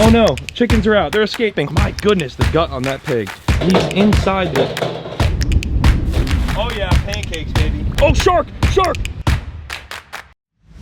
Oh no, chickens are out. They're escaping. My goodness, the gut on that pig. He's inside the... Oh yeah, pancakes, baby. Oh, shark, shark.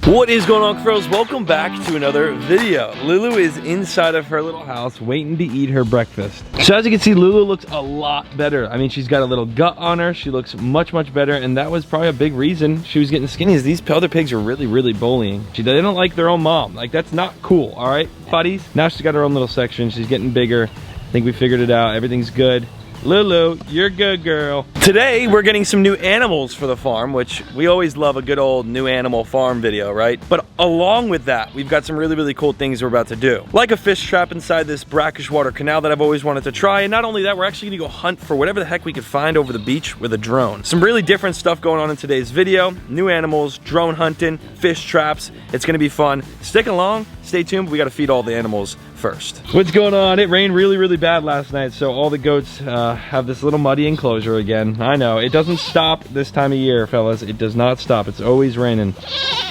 What is going on, Cuffaros? Welcome back to another video. Lulu is inside of her little house waiting to eat her breakfast. So as you can see, Lulu looks a lot better. I mean, she's got a little gut on her. She looks much, much better. And that was probably a big reason she was getting skinny, is these other pigs are really, really bullying. They don't like their own mom. Like, that's not cool, all right, buddies? Now she's got her own little section. She's getting bigger. I think we figured it out. Everything's good. Lulu, you're good, girl. Today, we're getting some new animals for the farm, which we always love a good old new animal farm video, right? But along with that, we've got some really, really cool things we're about to do. Like a fish trap inside this brackish water canal that I've always wanted to try. And not only that, we're actually gonna go hunt for whatever the heck we could find over the beach with a drone. Some really different stuff going on in today's video. New animals, drone hunting, fish traps. It's gonna be fun. Stick along, stay tuned, but we gotta feed all the animals first. What's going on? It rained really, really bad last night, so all the goats have this little muddy enclosure again. I know, it doesn't stop this time of year, fellas. It does not stop. It's always raining.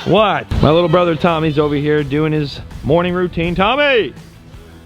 What? My little brother Tommy's over here doing his morning routine. Tommy!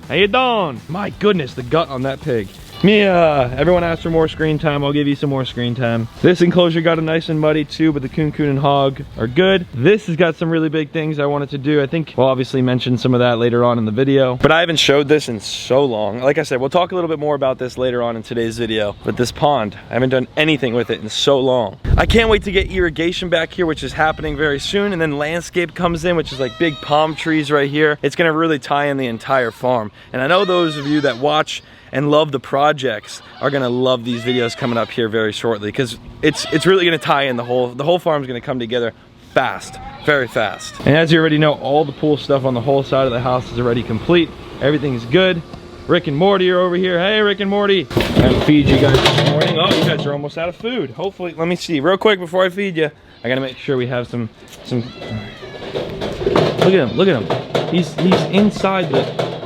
How you doing? My goodness, the gut on that pig. Yeah, everyone asked for more screen time. I'll give you some more screen time. This enclosure got a nice and muddy too, but the coon and hog are good. This has got some really big things I wanted to do. I think we'll obviously mention some of that later on in the video, but I haven't showed this in so long. Like I said, we'll talk a little bit more about this later on in today's video, but this pond, I haven't done anything with it in so long. I can't wait to get irrigation back here, which is happening very soon, and then landscape comes in, which is like big palm trees right here. It's gonna really tie in the entire farm. And I know those of you that watch and love the projects are gonna love these videos coming up here very shortly, because it's really gonna tie in the whole farm's gonna come together fast, very fast. And as you already know, all the pool stuff on the whole side of the house is already complete. Everything's good. Rick and Morty are over here. Hey, Rick and Morty. I'm gonna feed you guys this morning. Oh, you guys are almost out of food. Hopefully, let me see real quick before I feed you. I gotta make sure we have some. Look at him, look at him. He's inside the...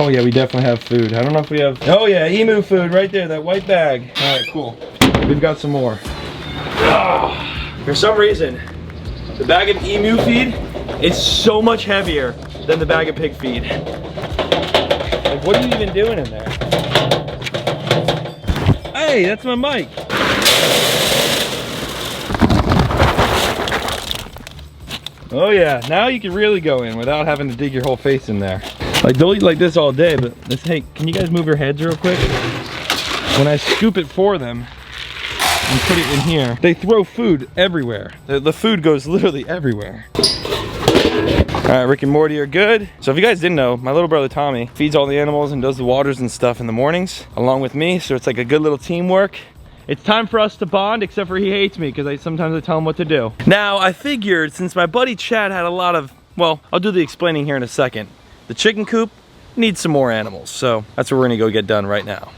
Oh yeah, we definitely have food. I don't know if we have... Oh yeah, emu food right there, that white bag. All right, cool. We've got some more. Oh, for some reason, the bag of emu feed is so much heavier than the bag of pig feed. Like, what are you even doing in there? Hey, that's my mic. Oh yeah, now you can really go in without having to dig your whole face in there. Like, they'll eat like this all day, but this, hey, can you guys move your heads real quick? When I scoop it for them and put it in here, they throw food everywhere. The food goes literally everywhere. All right, Rick and Morty are good. So if you guys didn't know, my little brother Tommy feeds all the animals and does the waters and stuff in the mornings, along with me, so it's like a good little teamwork. It's time for us to bond, except for he hates me, because sometimes I tell him what to do. Now, I figured since my buddy Chad had a lot of, well, I'll do the explaining here in a second. The chicken coop needs some more animals, so that's what we're gonna go get done right now.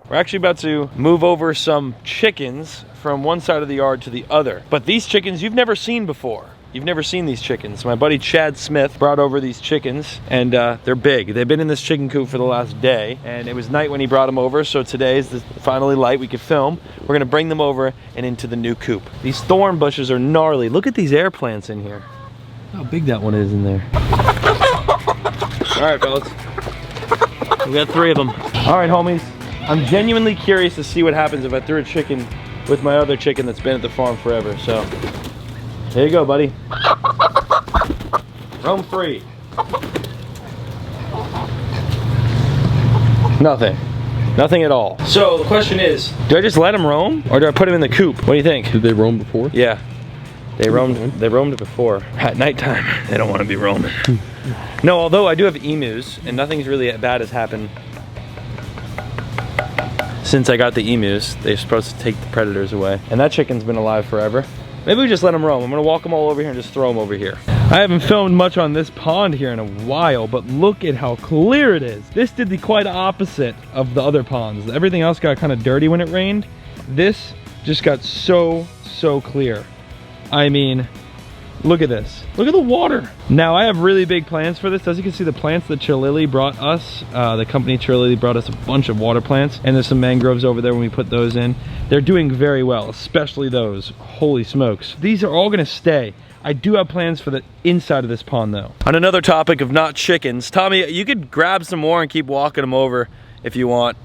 We're actually about to move over some chickens from one side of the yard to the other. But these chickens you've never seen before. You've never seen these chickens. My buddy Chad Smith brought over these chickens, and they're big. They've been in this chicken coop for the last day, and it was night when he brought them over, so today is finally light, we could film. We're gonna bring them over and into the new coop. These thorn bushes are gnarly. Look at these air plants in here. How big that one is in there. All right, fellas. We got 3 of them. All right, homies. I'm genuinely curious to see what happens if I threw a chicken with my other chicken that's been at the farm forever. So, here you go, buddy. Roam free. Nothing. Nothing at all. So, the question is, do I just let them roam, or do I put them in the coop? What do you think? Did they roam before? Yeah. They roamed before. At nighttime, they don't want to be roaming. No, although I do have emus, and nothing's really bad has happened since I got the emus. They're supposed to take the predators away. And that chicken's been alive forever. Maybe we just let them roam. I'm gonna walk them all over here and just throw them over here. I haven't filmed much on this pond here in a while, but look at how clear it is. This did the quite opposite of the other ponds. Everything else got kind of dirty when it rained. This just got so clear. I mean, Look at this. Look at the water. Now I have really big plans for this. As you can see, the plants that Chilili brought us, the company Chilili brought us a bunch of water plants, and there's some mangroves over there when we put those in. They're doing very well, especially those. Holy smokes. These are all gonna stay. I do have plans for the inside of this pond though. On another topic of not chickens, Tommy, you could grab some more and keep walking them over if you want.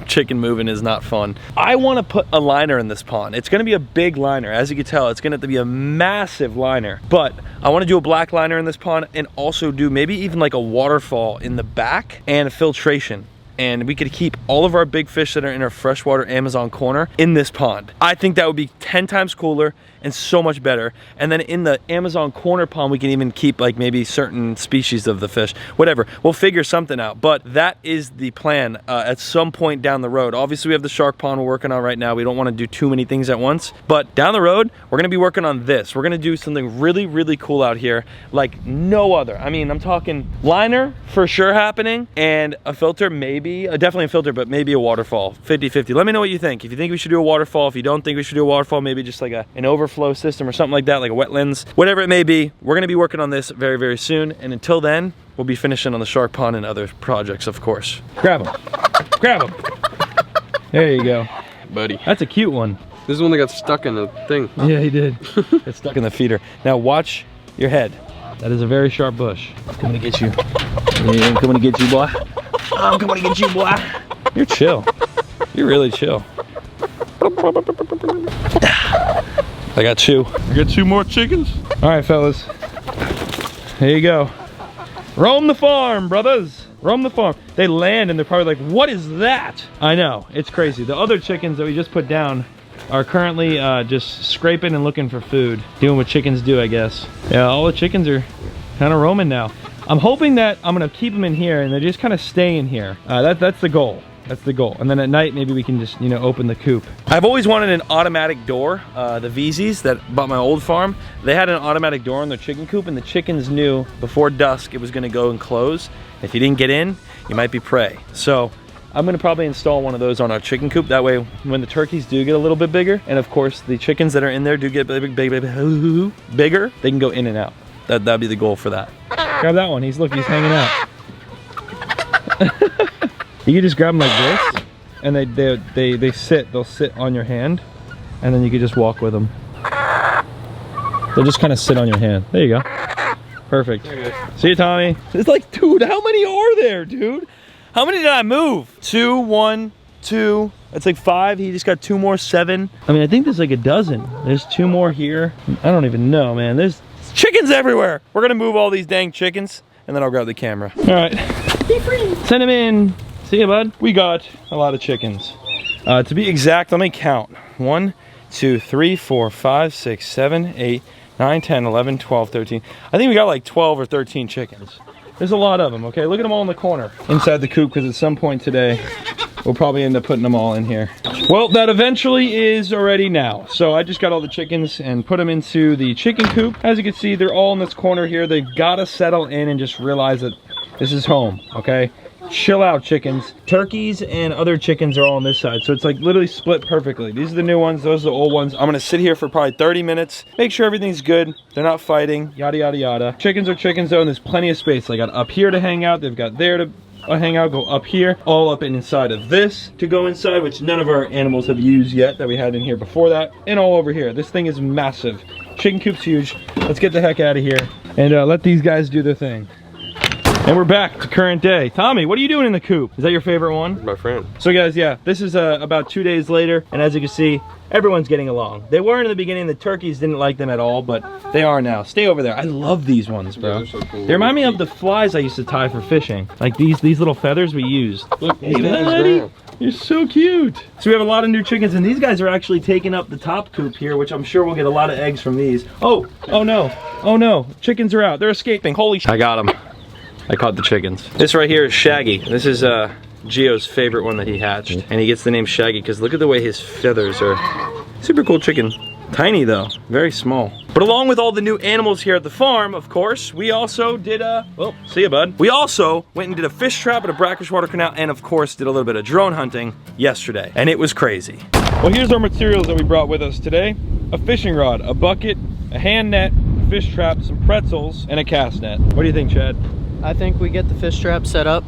Chicken moving is not fun. I want to put a liner in this pond. It's going to be a big liner. As you can tell, it's going to have to be a massive liner. But I want to do a black liner in this pond and also do maybe even like a waterfall in the back and a filtration. And we could keep all of our big fish that are in our freshwater Amazon corner in this pond. I think that would be 10 times cooler and so much better. And then in the Amazon corner pond, we can even keep like maybe certain species of the fish, whatever. We'll figure something out, but that is the plan at some point down the road. Obviously we have the shark pond we're working on right now. We don't want to do too many things at once, but down the road, we're going to be working on this. We're going to do something really, really cool out here like no other. I mean, I'm talking liner for sure happening and a filter, maybe, definitely a filter, but maybe a waterfall, 50-50. Let me know what you think. If you think we should do a waterfall, if you don't think we should do a waterfall, maybe just like an overflow system or something like that, like a wetlands, whatever it may be. We're going to be working on this very, very soon. And until then, we'll be finishing on the shark pond and other projects, of course. Grab them. Grab them. There you go. Buddy. That's a cute one. This is one that got stuck in the thing. Yeah, he did. It's stuck in the feeder. Now watch your head. That is a very sharp bush. I'm coming to get you. Yeah, I'm coming to get you, boy. I'm coming to get you, boy. You're chill. You're really chill. I got two. I got two more chickens. All right, fellas. Here you go. Roam the farm, brothers. Roam the farm. They land and they're probably like, what is that? I know, it's crazy. The other chickens that we just put down are currently just scraping and looking for food. Doing what chickens do, I guess. Yeah, all the chickens are kind of roaming now. I'm hoping that I'm gonna keep them in here and they're just kind of staying here. That's the goal. That's the goal. And then at night, maybe we can just, you know, open the coop. I've always wanted an automatic door. The VZs that bought my old farm, they had an automatic door in their chicken coop, and the chickens knew before dusk it was gonna go and close. If you didn't get in, you might be prey. So I'm gonna probably install one of those on our chicken coop. That way, when the turkeys do get a little bit bigger, and of course the chickens that are in there do get bigger, they can go in and out. That'd be the goal for that. Grab that one. He's hanging out. You can just grab them like this, and they sit. They'll sit on your hand, and then you can just walk with them. They'll just kind of sit on your hand. There you go. Perfect. See you, Tommy. It's like, dude, how many are there, dude? How many did I move? 2, 1, 2. That's like 5. He just got 2 more, 7. I mean, I think there's like a dozen. There's 2 more here. I don't even know, man. There's chickens everywhere. We're gonna move all these dang chickens, and then I'll grab the camera. All right. Be free. Send them in. See ya, bud. We got a lot of chickens. To be exact, let me count. 1, 2, 3, 4, 5, 6, 7, 8, 9, 10, 11, 12, 13. I think we got like 12 or 13 chickens. There's a lot of them, okay? Look at them all in the corner inside the coop, because at some point today, we'll probably end up putting them all in here. Well, that eventually is already now. So I just got all the chickens and put them into the chicken coop. As you can see, they're all in this corner here. They've got to settle in and just realize that this is home, okay? Chill out, chickens. Turkeys and other chickens are all on this side, so it's like literally split perfectly. These are the new ones, those are the old ones. I'm gonna sit here for probably 30 minutes, make sure everything's good, they're not fighting, yada yada yada. Chickens are chickens though, and there's plenty of space. They got up here to hang out, they've got there to hang out, go up here, all up and inside of this to go inside, which none of our animals have used yet that we had in here before that, and all over here. This thing is massive. Chicken coop's huge. Let's get the heck out of here and let these guys do their thing. And we're back to current day. Tommy, what are you doing in the coop? Is that your favorite one? My friend. So guys, yeah, this is about 2 days later, and as you can see, everyone's getting along. They weren't in the beginning, the turkeys didn't like them at all, but they are now. Stay over there. I love these ones, bro. Yeah, they're so cool. They remind me of the flies I used to tie for fishing. Like these little feathers we used. Look, hey, buddy. You're so cute. So we have a lot of new chickens, and these guys are actually taking up the top coop here, which I'm sure we'll get a lot of eggs from these. Oh no. Oh no, chickens are out. They're escaping. Holy shit. I got them. I caught the chickens. This right here is Shaggy. This is Gio's favorite one that he hatched. And he gets the name Shaggy because look at the way his feathers are. Super cool chicken. Tiny though, very small. But along with all the new animals here at the farm, of course, we also did well, see ya, bud. We also went and did a fish trap at a brackish water canal, and of course did a little bit of drone hunting yesterday. And it was crazy. Well, here's our materials that we brought with us today. A fishing rod, a bucket, a hand net, fish trap, some pretzels, and a cast net. What do you think, Chad? I think we get the fish trap set up,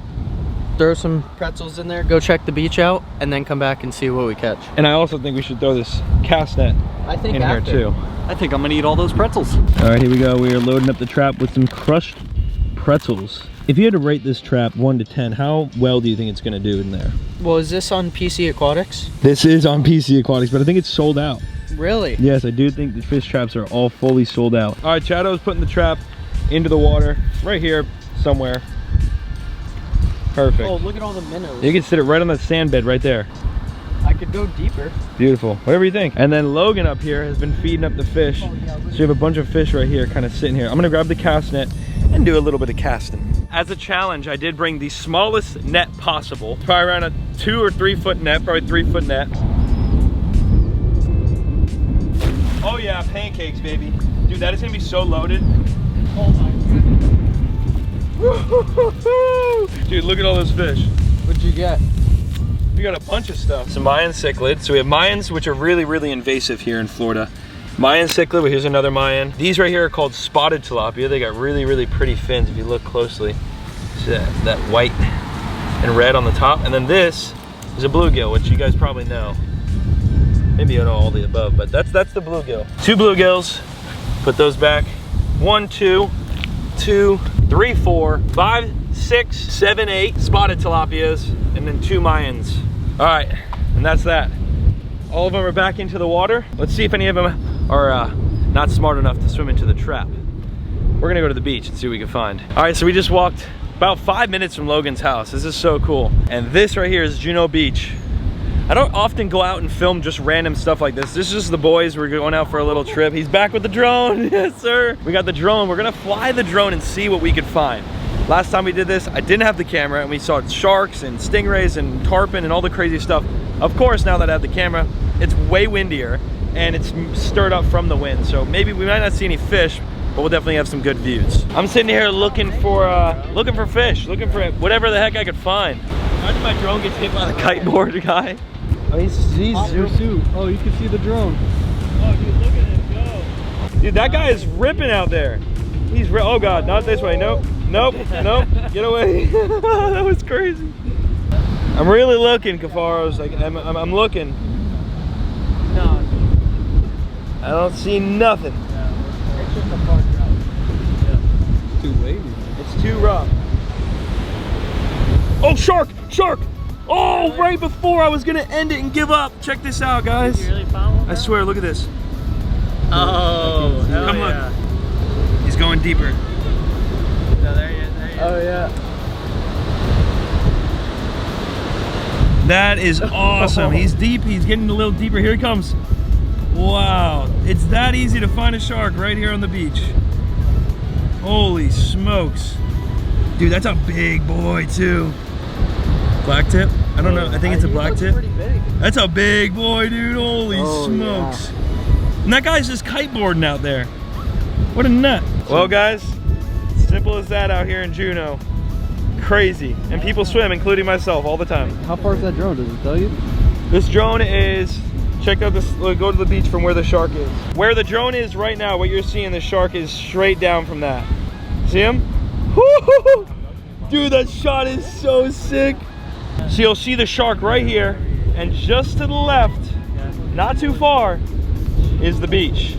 throw some pretzels in there, go check the beach out, and then come back and see what we catch. And I also think we should throw this cast net in here too. I think I'm gonna eat all those pretzels. All right, here we go. We are loading up the trap with some crushed pretzels. If you had to rate this trap 1 to 10, how well do you think it's gonna do in there? Well, is this on PC Aquatics? This is on PC Aquatics, but I think it's sold out. Really? Yes, I do think the fish traps are all fully sold out. All right, Chaddo's putting the trap into the water right here somewhere. Perfect. Oh, look at all the minnows. You can sit it right on the sand bed right there. I could go deeper. Beautiful, whatever you think. And then Logan up here has been feeding up the fish. So you have a bunch of fish right here kind of sitting here. I'm gonna grab the cast net and do a little bit of casting. As a challenge, I did bring the smallest net possible. Probably around a 2 or 3 foot net, probably 3 foot net. Oh yeah, pancakes, baby. Dude, that is gonna be so loaded. Oh my goodness. Dude, look at all those fish. What'd you get? We got a bunch of stuff. Some Mayan cichlids. So we have Mayans, which are really, really invasive here in Florida. Mayan cichlid, well, here's another Mayan. These right here are called spotted tilapia. They got really, really pretty fins if you look closely. See that white and red on the top. And then this is a bluegill, which you guys probably know. Maybe you know all the above, but that's the bluegill. 2 bluegills, put those back. 1, 2, 2, 3, 4, 5, 6, 7, 8 spotted tilapias, and then 2 Mayans. All right, and that's that. All of them are back into the water. Let's see if any of them are not smart enough to swim into the trap. We're gonna go to the beach and see what we can find. All right, so we just walked about 5 minutes from Logan's house. This is so cool. And this right here is Juneau Beach. I don't often go out and film just random stuff like this. This is just the boys. We're going out for a little trip. He's back with the drone. Yes, sir. We got the drone. We're gonna fly the drone and see what we could find. Last time we did this, I didn't have the camera, and we saw sharks and stingrays and tarpon and all the crazy stuff. Of course, now that I have the camera, it's way windier and it's stirred up from the wind. So maybe we might not see any fish, but we'll definitely have some good views. I'm sitting here looking for fish, looking for whatever the heck I could find. Imagine my drone gets hit by the kiteboard guy. Oh, he's Your suit. Oh, you can see the drone. Oh, dude, look at him go. Dude, that guy is ripping out there. He's oh God, not this way. Nope, nope, nope. Get away. That was crazy. I'm really looking, Cuffaros. Like I'm looking. No. I don't see nothing. It's just a park route. It's too wavy. It's too rough. Oh, shark! Shark! Oh, right before I was gonna end it and give up. Check this out, guys. You really found one? I swear, look at this. Oh, hell Come yeah. on. He's going deeper. No, there he is, there he is. Oh yeah. That is awesome. He's deep. He's getting a little deeper. Here he comes. Wow. It's that easy to find a shark right here on the beach. Holy smokes. Dude, that's a big boy too. Black tip? I don't know. I think it's a black tip. Pretty big. That's a big boy, dude. Holy smokes. Yeah. And that guy's just kiteboarding out there. What a nut. Well, guys, simple as that out here in Juneau. Crazy. And people swim, including myself, all the time. How far is that drone? Does it tell you? This drone is, check out this, go to the beach from where the shark is. Where the drone is right now, what you're seeing, the shark is straight down from that. See him? Woo-hoo-hoo! Dude, that shot is so sick. So you'll see the shark right here, and just to the left, not too far, is the beach.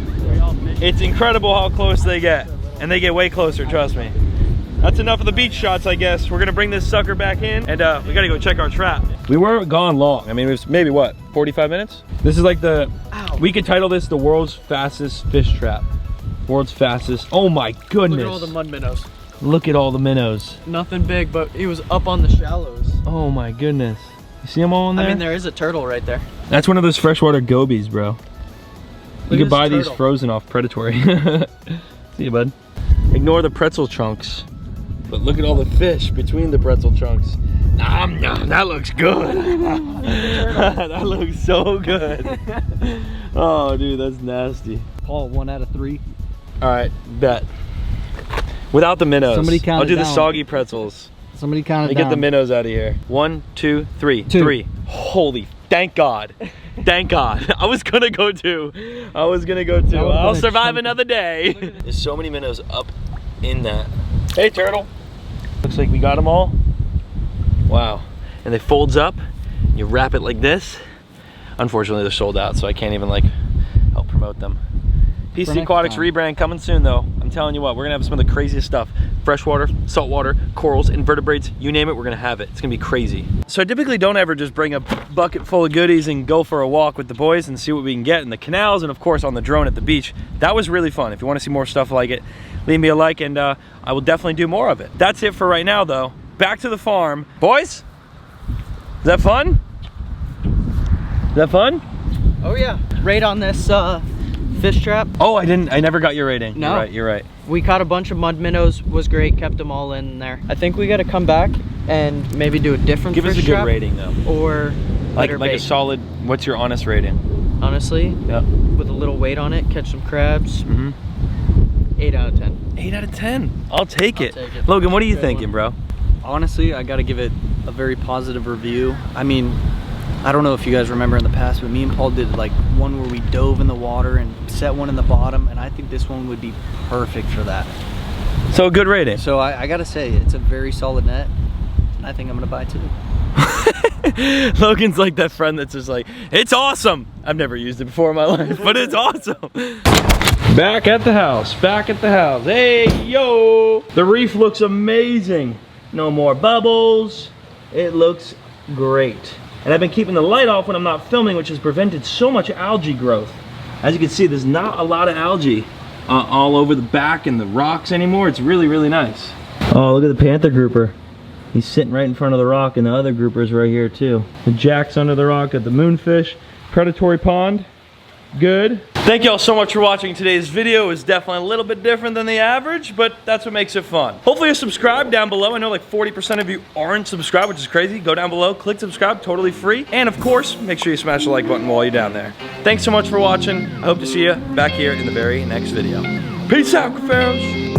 It's incredible how close they get, and they get way closer, trust me. That's enough of the beach shots, I guess. We're gonna bring this sucker back in, and we gotta go check our trap. We weren't gone long. I mean, it was maybe what, 45 minutes? This is like we could title this the world's fastest fish trap. World's fastest. Oh my goodness. Look at all the mud minnows. Look at all the minnows. Nothing big, but he was up on the shallows. Oh my goodness. You see them all in there? I mean, there is a turtle right there. That's one of those freshwater gobies, bro. You can buy these frozen off Predatory. See you, bud. Ignore the pretzel chunks, but look at all the fish between the pretzel chunks. Nom, nom, that looks good. That looks so good. Oh, dude, that's nasty. Call it 1 out of 3. All right, bet. Without the minnows. Somebody count I'll do it the down. soggy pretzels. Somebody count it Let me down. get the minnows out of here. 1, 2, 3. 2. 3. Holy Thank God. Thank God. I was gonna go too. I'll survive another day. There's so many minnows up in that. Hey, turtle. Looks like we got them all. Wow. And they folds up. You wrap it like this. Unfortunately, they're sold out, so I can't even like help promote them. PC Aquatics rebrand coming soon though. I'm telling you what, we're gonna have some of the craziest stuff. Freshwater, saltwater, corals, invertebrates, you name it, we're gonna have it. It's gonna be crazy. So I typically don't ever just bring a bucket full of goodies and go for a walk with the boys and see what we can get in the canals and of course on the drone at the beach. That was really fun. If you wanna see more stuff like it, leave me a like and I will definitely do more of it. That's it for right now though. Back to the farm. Boys, is that fun? Is that fun? Oh yeah. Rate on this fish trap. Oh, I never got your rating. No. You're right. We caught a bunch of mud minnows, was great, kept them all in there. I think we gotta come back and maybe do a different Give us a fish good trap, rating though. or Like better a bait. solid, what's your honest rating? Honestly, Yeah. with a little weight on it, catch some crabs, 8 out of 10. 8 out of 10. I'll take it. take it. Logan, what are you Good thinking, one. bro? Honestly, I gotta give it a very positive review. I mean, I don't know if you guys remember in the past, but me and Paul did like one where we dove in the water and set one in the bottom, and I think this one would be perfect for that. So a good rating. So I gotta say, it's a very solid net, and I think I'm gonna buy two. Logan's like that friend that's just like, it's awesome. I've never used it before in my life, but it's awesome. Back at the house, Hey, yo. The reef looks amazing. No more bubbles. It looks great. And I've been keeping the light off when I'm not filming, which has prevented so much algae growth. As you can see, there's not a lot of algae all over the back and the rocks anymore. It's really, really nice. Oh, look at the panther grouper. He's sitting right in front of the rock, and the other grouper's right here too. The jack's under the rock at the moonfish. Predatory pond, good. Thank y'all so much for watching today's video. It was definitely a little bit different than the average, but that's what makes it fun. Hopefully you're subscribed down below. I know like 40% of you aren't subscribed, which is crazy. Go down below, click subscribe, totally free. And of course, make sure you smash the like button while you're down there. Thanks so much for watching. I hope to see you back here in the very next video. Peace out, Cuffaros.